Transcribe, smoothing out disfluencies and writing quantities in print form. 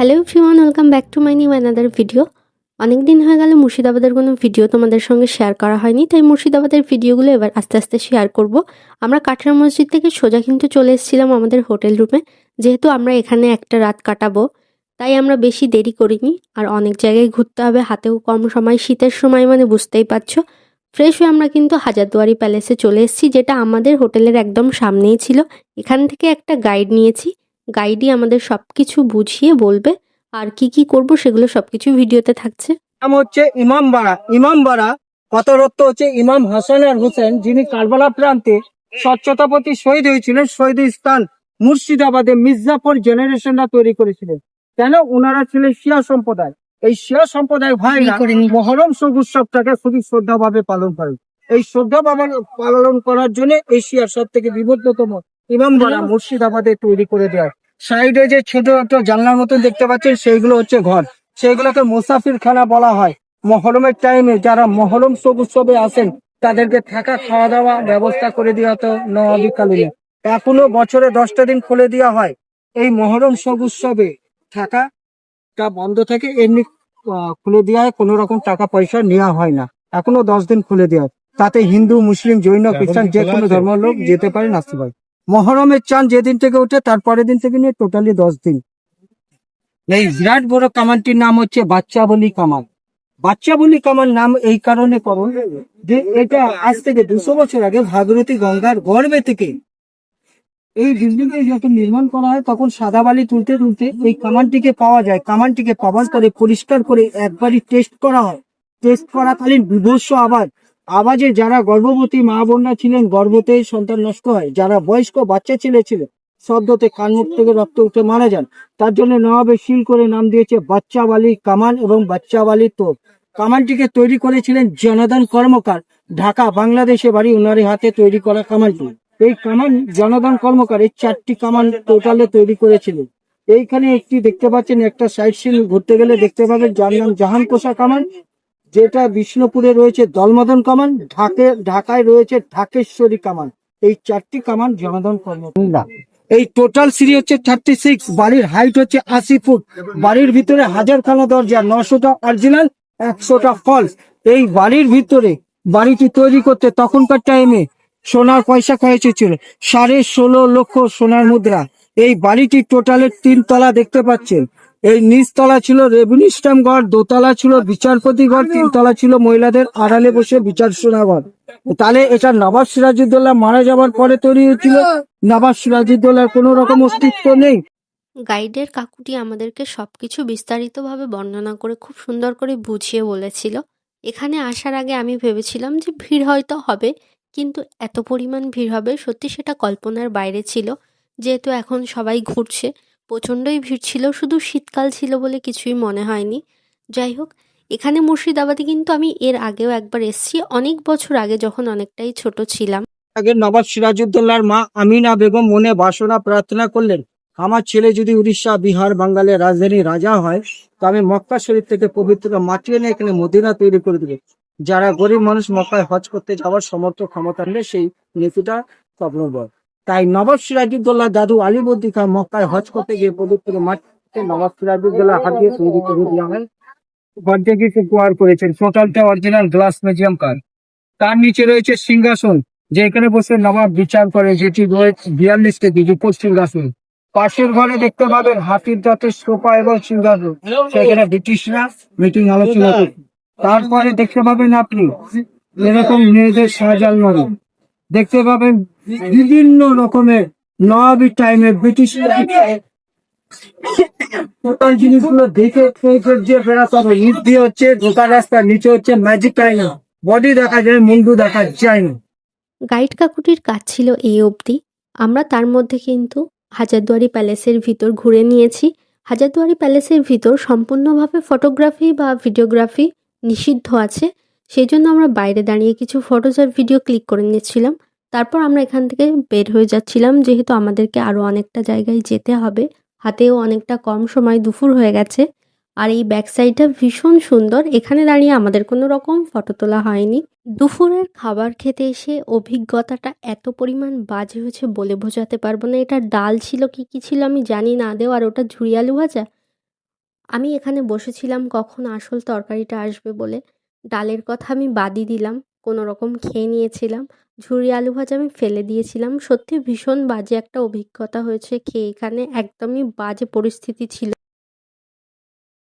Hello everyone, welcome back to my new another video. অনেক দিন হয়ে গেল মুর্শিদাবাদের কোনো ভিডিও তোমাদের সঙ্গে শেয়ার করা হয়নি, তাই মুর্শিদাবাদের ভিডিওগুলো এবার আস্তে আস্তে শেয়ার করব। আমরা কাটরা মসজিদ থেকে সোজা কিন্তু চলে এসেছিলাম আমাদের হোটেল রুমে। যেহেতু আমরা এখানে একটা রাত কাটাবো, তাই আমরা বেশি দেরি করিনি। আর অনেক জায়গায় ঘুরতে হবে, হাতেও কম সময়, শীতের সময় মানে বুঝতেই পারছো। ফ্রেশ হয়ে আমরা কিন্তু হাজারদুয়ারি প্যালেসে চলে এসেছি, যেটা আমাদের হোটেলের একদম সামনেই ছিল। এখান থেকে একটা গাইড নিয়েছি, গাইডই আমাদের সবকিছু বুঝিয়ে বলবে, আর কি কি করব সেগুলো সবকিছু ভিডিওতে থাকছে। নাম হচ্ছে ইমামবাড়া। ইমামবাড়া কথার অর্থ হচ্ছে ইমাম হাসান আর হোসেন, যিনি কারবালা প্রান্তে স্বচ্ছতা প্রতি শহীদ হয়েছিলেন। শহীদ স্থান মুর্শিদাবাদে মির্জাপুর জেনারেশনরা তৈরি করেছিলেন। কেন? ওনারা ছিলেন শিয়া সম্প্রদায়। এই শিয়া সম্প্রদায় ভাইরা মহরম শোক উৎসবটাকে খুবই শ্রদ্ধাভাবে পালন করেন। এই শ্রদ্ধাভাবে পালন করার জন্য এই শিয়ার সব থেকে বিবদ্ধতম ইমামবাড়া মুর্শিদাবাদে তৈরি করে দেয়। সাইডে যে ছোট ছোট জানলার মতন দেখতে পাচ্ছেন, সেইগুলো হচ্ছে ঘর। সেগুলোকে মুসাফির খানা বলা হয়। মহরমের টাইমে যারা মহরম শোক উৎসবে আসেন, তাদেরকে থাকা খাওয়া দাওয়া ব্যবস্থা করে দেওয়া হতো নবাবী কালীনে। এখনো বছরে 10টা দিন খুলে দেওয়া হয়। এই মহরম শোক উৎসবে থাকাটা বন্ধ থাকে, এমনি খুলে দেওয়া হয়, কোনো রকম টাকা পয়সা নেওয়া হয় না। এখনো 10 দিন খুলে দেওয়া হয়। তাতে হিন্দু, মুসলিম, জৈন, খ্রিস্টান যে কোনো ধর্মের লোক যেতে পারে, আসতে পারে। মহরমের চাঁদ যেদিন থেকে ওঠে তার পরের দিন থেকে নিয়ে টোটালি 10 দিন। এই বিরাট বড় কামানটির নাম হচ্ছে বাচ্চাবলী কামান। বাচ্চাবলী কামান নাম এই কারণে করো যে এটা আজ থেকে 200 বছর আগে ভাগীরথী গঙ্গার গর্ভে থেকে এই বিল্ডিং এ যখন নির্মাণ করা হয়, তখন সাদা বালি তুলতে তুলতে এই কামানটিকে পাওয়া যায়। কামানটিকে পাওয়ার পরে পরিষ্কার করে একবারই টেস্ট করা হয়। টেস্ট করাকালীন বিভৎস আওয়াজে যারা গর্ভবতী মা বোনরা ছিলেন, গর্ভতে সন্তান নষ্ট হয়। যারা বয়স্ক বাচ্চা ছেলে ছিল, শব্দতে কান মুখ থেকে রক্ত উঠে মারা যান। তার জন্য নবাবে সিল করে নাম দিয়েছে বাচ্চাবালি কামান এবং বাচ্চাবালি তোপ। কামানটিকে তৈরি করেছিলেন জনার্দন কর্মকার। ঢাকা, বাংলাদেশে বাড়ি। ওনার হাতে তৈরি করা কামানটি। এই কামান জনার্দন কর্মকার এই 4টি কামান টোটালে তৈরি করেছিলেন। এইখানে একটি দেখতে পাচ্ছেন, একটা সাইড সিন ঘুরতে গেলে দেখতে পাবেন, যার নাম জাহানকোষা কামান, যেটা বিষ্ণুপুরে রয়েছে দলমদন কামান, ঢাকায় রয়েছে ঢাকেশ্বরী কামান। এই 4টি কামান জনার্দন কর্মকার। এই টোটাল সিঁড়ি হচ্ছে 36, বাড়ির হাইট হচ্ছে 80 ফুট। বাড়ির ভিতরে 1000খানা দরজা, 900টা অরিজিনাল, 100টা ফলস। এই বাড়ির ভিতরে বাড়িটি তৈরি করতে তখনকার টাইমে সোনার পয়সা খরচ ছিল 16.5 লক্ষ সোনার মুদ্রা। এই বাড়িটি টোটালের 3 তলা দেখতে পাচ্ছেন। এই নিচতলা ছিল রেভিনিউ স্ট্যাম্প ঘর, দোতলা ছিল বিচারপতি ঘর, 3 তলা ছিল মহিলাদের আড়ালে বসে বিচার শোনা ঘর। তাহলে এটা নবাব সিরাজউদ্দৌলা মারা যাওয়ার পরে তৈরি হয়েছিল। নবাব সিরাজউদ্দৌলার কোনো রকম অস্তিত্ব নেই। গাইডের কাকুটি আমাদেরকে সবকিছু বিস্তারিতভাবে বর্ণনা করে খুব সুন্দর করে বুঝিয়ে বলেছিল। এখানে আসার আগে আমি ভেবেছিলাম যে ভিড় হয়তো হবে, কিন্তু এত পরিমাণ ভিড় হবে সত্যি সেটা কল্পনার বাইরে ছিল। যেহেতু এখন সবাই ঘুরছে, প্রচণ্ডই ভিড় ছিল, শুধু শীতকাল ছিল বলে কিছুই মনে হয়নি। যাই হোক, এখানে মুর্শিদাবাদে কিন্তু আমি এর আগেও একবার এসেছি, অনেক বছর আগে, যখন অনেকটাই ছোট ছিলাম। আগে নবাব সিরাজউদ্দৌলার মা আমিনা বেগম মনে বাসনা প্রার্থনা করলেন, আমার ছেলে যদি উড়িষ্যা, বিহার, বাঙ্গালের রাজধানী রাজা হয়, তো আমি মক্কা শরীফ থেকে পবিত্র মাটি এনে এখানে মদিনা তৈরি করে দেবে। যারা গরিব মানুষ মক্কায় হজ করতে যাওয়ার সমর্থ ক্ষমতা নেই, সেই নীতিটা স্বপ্নবর। তাই নবাব সিরাজউদ্দৌলার দাদু আলীবর্দী খান মক্কায় হজ করতে গিয়ে পবিত্র মাটিতে নবাব সিরাজউদ্দৌলা হাত দিয়ে তৈরি করে দেওয়া হয়। ঘরটিকে উপহার করেছেন। টোটালটা অরিজিনাল গ্লাস মিউজিয়াম কার। তার নিচে রয়েছে সিংহাসন, যেখানে বসে নবাব বিচার করে, যেটি রয়েছে 42 কেজি রূপোর সিংহাসন। পাশের ঘরে দেখতে পাবেন হাতির দাঁতের সোফা এবং সিংহাসন, সেখানে ব্রিটিশরা মিটিং আলোচনা করে। তারপরে দেখতে পাবেন আপনি এরকম মেয়েদের শাহজাহান দেখতে পাবেন, বিভিন্ন রকমের নবাবী টাইমের ব্রিটিশ টোটাল জিনিসগুলো দেখে যে বেড়াতে হবে। নিচ দিয়ে হচ্ছে ঢোকার রাস্তা, নিচে হচ্ছে ম্যাজিক আয়না, বডি দেখা যায়, মুন্ডু দেখা যায় না। গাইড কাকুটির কাজ ছিল এই অবধি। আমরা তার মধ্যে কিন্তু হাজারদুয়ারি প্যালেসের ভিতর ঘুরে নিয়েছি। হাজারদুয়ারি প্যালেসের ভিতর সম্পূর্ণভাবে ফটোগ্রাফি বা ভিডিওগ্রাফি নিষিদ্ধ আছে, সেই জন্য আমরা বাইরে দাঁড়িয়ে কিছু ফটোস আর ভিডিও ক্লিক করে নিচ্ছিলাম। তারপর আমরা এখান থেকে বের হয়ে যাচ্ছিলাম, যেহেতু আমাদেরকে আরও অনেকটা জায়গায় যেতে হবে, হাতেও অনেকটা কম সময়, দুপুর হয়ে গেছে। আর এই ব্যাক সাইডটা ভীষণ সুন্দর, এখানে দাঁড়িয়ে আমাদের কোনো রকম ফটো তোলা হয়নি। দুপুরের খাবার খেতে এসে অভিজ্ঞতাটা এত পরিমাণ বাজে হয়েছে বলে বোঝাতে পারবো না। এটা ডাল ছিল কি ছিল আমি জানি না আদেও, আর ওটা ঝুরি আলু ভাজা, আমি এখানে বসেছিলাম কখন আসল তরকারিটা আসবে বলে। ডালের কথা আমি বাদই দিলাম। কোনো রকম খেয়ে নিয়েছিলাম। ঝুরি আলু ভাজা আমি ফেলে দিয়েছিলাম। সত্যি ভীষণ বাজে একটা অভিজ্ঞতা হয়েছে খেয়ে এখানে। একদমই বাজে পরিস্থিতি ছিল।